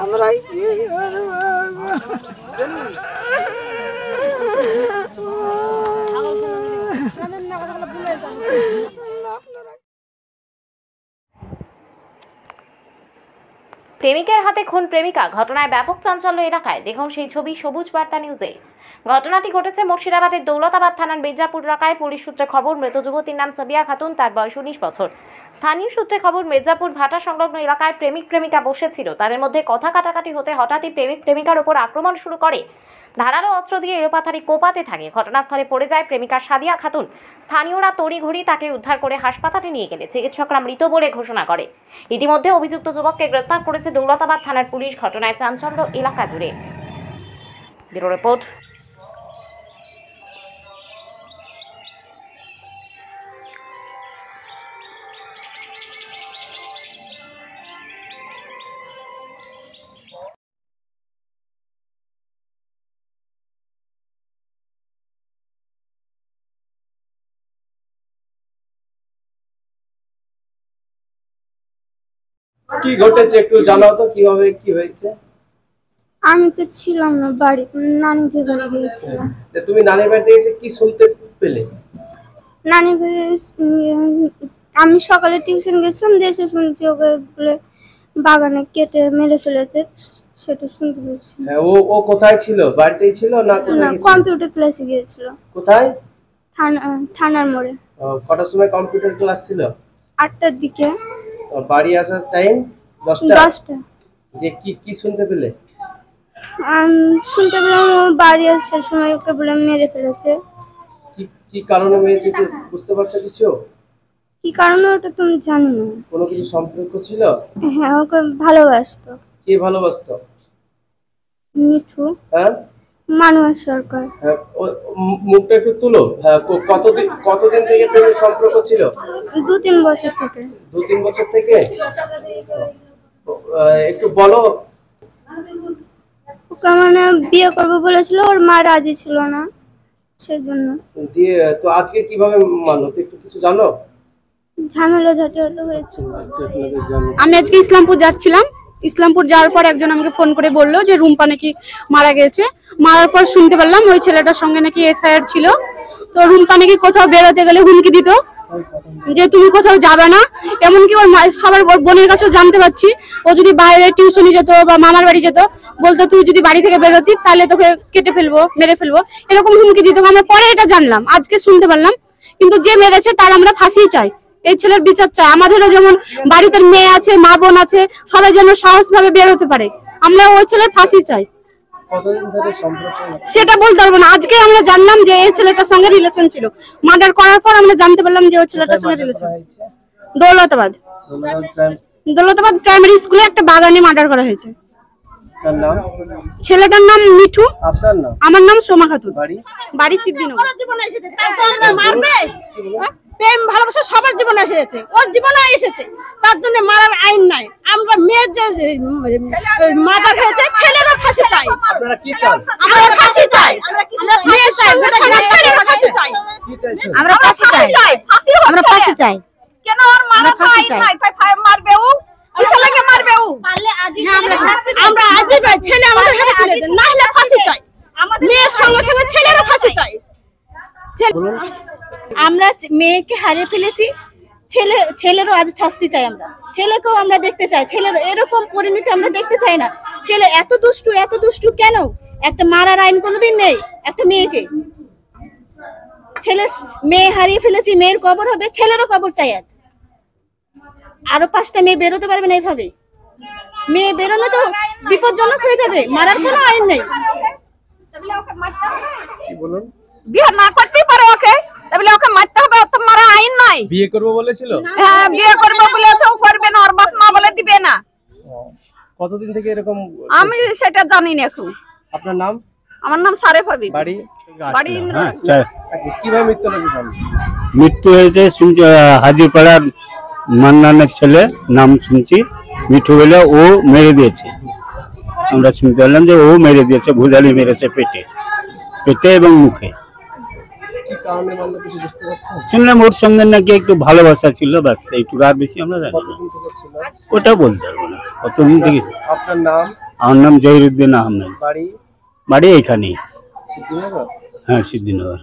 আমরা কি করব? প্রেমিকের হাতে খুন প্রেমিকা, ঘটনায় ব্যাপক চাঞ্চল্য এলাকায়। দেখুন সেই ছবি সবুজ বার্তা নিউজে। ঘটনাটি ঘটেছে মুর্শিদাবাদের দৌলতাবাদ থানার মির্জাপুর এলাকায়। পুলিশ সূত্রে খবর, মৃত যুবতীর নাম সাবিয়া খাতুন, তার বয়স 19 বছর। স্থানীয় সূত্রে খবর, মির্জাপুর ভাটা সংলগ্ন এলাকায় প্রেমিক প্রেমিকা বসেছিল। তাদের মধ্যে কথা কাটাকাটি হতে হঠাৎই প্রেমিক প্রেমিকার ওপর আক্রমণ শুরু করে। ধারালো অস্ত্র দিয়ে এলোপাথারি কোপাতে থাকে। ঘটনাস্থলে পড়ে যায় প্রেমিকা সাদিয়া খাতুন। স্থানীয়রা তড়িঘড়ি তাকে উদ্ধার করে হাসপাতালে নিয়ে গেলে চিকিৎসকরা মৃত বলে ঘোষণা করে। ইতিমধ্যে অভিযুক্ত যুবককে গ্রেপ্তার করেছে দৌলতাবাদ থানার পুলিশ। ঘটনায় চাঞ্চল্য এলাকা জুড়ে। Bureau report. কি ঘটেছে একটু জানাও তো, কিভাবে কি হয়েছে? আমি তো ছিলাম না বাড়িতে, নানিদের বাড়ি গিয়েছিলাম। তুমি নানির বাড়িতে এসে কি শুনতে পেলে? নানি বাড়ি আমি সকালে টিউশন গেছিলাম, দেশে শুনছি ওকে বলে বাগানে কেটে মেরে ফেলেছে, সেটা শুনতে পেয়েছি। হ্যাঁ, ও কোথায় ছিল? বাড়িতেই ছিল না কোথায় গিয়েছিল? কম্পিউটার ক্লাসে গিয়েছিল। কোথায়? থানার মোড়ে। কটার সময় কম্পিউটার ক্লাস ছিল? 8টার দিকে। বাড়ি আসার টাইম 10টা। কি শুনতে পেলে? শুনতে পেলাম ও বাড়ি আসার সময় ওকে বলে মেরে ফেলেছে। কি কারণে মেরেছে বুঝতে পারছো কিছু? কি কারণে ওটা তুমি জানি না। কোনো কিছু সম্পর্ক ছিল? হ্যাঁ, ওকে ভালোবাসতো। কে ভালোবাসতো? মিঠু। হ্যাঁ, মানুষ সরকার। হ্যাঁ, মুখটা একটু তুলো। হ্যাঁ, কতদিন থেকে প্রেমের সম্পর্ক ছিল? 2-3 বছর থেকে। 2-3 বছর থেকে? একটু বলো। ওকে মানে বিয়ে করবো বলেছিল, ওর মা রাজি ছিল না, সেজন্য। দিয়ে তো আজকে কিভাবে মানলো একটু কিছু জানো? ঝামেলা ঝাঁটি হতে হয়েছে। আমি আজকে ইসলামপুর যাচ্ছিলাম। ইসলামপুর যাওয়ার পর একজন আমাকে ফোন করে বললো যে রুম্পা নাকি মারা গেছে। মারার পর শুনতে পারলাম ওই ছেলেটার সঙ্গে নাকি এফআইআর ছিল। তো রুম্পা নাকি কোথাও বেরোতে গেলে হুমকি দিত যে তুমি কোথাও যাবে না। এমনকি ওর সবার বোনের কাছেও জানতে পারছি, ও যদি বাইরে টিউশনি যেত বা মামার বাড়ি যেত, বলতো তুই যদি বাড়ি থেকে বেরোতি তাহলে তোকে কেটে ফেলবো, মেরে ফেলবো, এরকম হুমকি দিত। আমরা পরে এটা জানলাম, আজকে শুনতে পারলাম। কিন্তু যে মেরেছে তার আমরা ফাঁসি চাই, এই ছেলের বিচার চাই। আমাদেরও যেমন বাড়িতে মেয়ে আছে, মা বোন আছে, সবাই যেন সাহস ভাবে বের হতে পারে। আমরা ওই ছেলের ফাঁসি চাই। সেটা বলতে পারবো না। আজকে আমরা জানলাম যে এই ছেলেটার সঙ্গে রিলেশন ছিল। মার্ডার করার পর আমরা জানতে পারলাম যে ওই ছেলেটার সঙ্গে রিলেশন। দৌলতাবাদ প্রাইমারি স্কুলে একটা বাগানে মার্ডার করা হয়েছে। ছেলেটার নাম মিঠু। আমার নাম সোমা খাতুন। বাড়ি সিদ্ধিনগর। প্রেম ভালোবাসা সবার জীবনে এসেছে, ওর জীবনে এসেছে, তার জন্য মারার আইন নাই। আমরা মেয়ের যে মার্ডার হয়েছে, ছেলেরও ফাঁসি চাই। আপনারা কি চান? আমরা ফাঁসি চাই। মেয়ের সঙ্গে ছেলেরও ফাঁসি চাই। আমরা ফাঁসি চাই। আমরা ফাঁসি চাই। কেন ওর মারা আইন নাই? তাই মারবে ও, ছেলেকে মারবে ও। আমরা আজই ছেলে আমাদের হাতে তুলে দেন, না হলে ফাঁসি চাই। মেয়ের সঙ্গে সঙ্গে ছেলেরও ফাঁসি চাই। আমরা মেয়েকে হারিয়ে ফেলেছি, ছেলেরও আজ শাস্তি চাই। আমরা ছেলেকেও আমরা দেখতে চাই, ছেলের এরকম পরিণতি আমরা দেখতে চাই না। ছেলে এত দুষ্টু কেন? একটা মারার আইন কোনোদিন নেই একটা মেয়েকে। মেয়ে হারিয়ে ফেলেছি, মেয়ের কবর হবে, ছেলেরও কবর চাই আজ। আরো 5টা মেয়ে বেরোতে পারবে না এইভাবে। মেয়ে বেরোনো তো বিপজ্জনক হয়ে যাবে। মারার কোনো আইন নেই। বিয়ে না করতেই পারে ওকে, তাহলে ওকে মারতে হবে। ওর তো মারা আইন নাই। বিয়ে করবো বলেছিল? হ্যাঁ, বিয়ে করবো বলেছে, ও করবে না, ওর বাপ মা বলে দিবে না। কতদিন থেকে এরকম? আমি সেটা জানি না এখন। আপনার নাম? আমার নাম সারেফ হাবিব। বাড়ি? কিভাবে মৃত্যু হয়েছে শুনছি, হাজিরপাড়ার মান্নানের ছেলে নাম শুনছি, মিঠু বলে, ও মেরে দিয়েছে। আমরা শুনতে পারলাম যে ও মেরে দিয়েছে, ভুজালি মেরেছে পেটে এবং মুখে। কি কারণে মারলো কিছু বুঝতে পারছেন? শুনলাম ওর সঙ্গে নাকি একটু ভালোবাসা ছিল, ব্যাস এইটুকু, আর বেশি আমরা জানি না। কতদিন থেকে ছিল? ওটা বলতে পারবো না কতদিন থেকে। আপনার নাম? আমার নাম জহিরুদ্দিন আহমেদ, বাড়ি? বাড়ি এইখানেই। সিদ্ধিনগর? হ্যাঁ, সিদ্ধিনগর।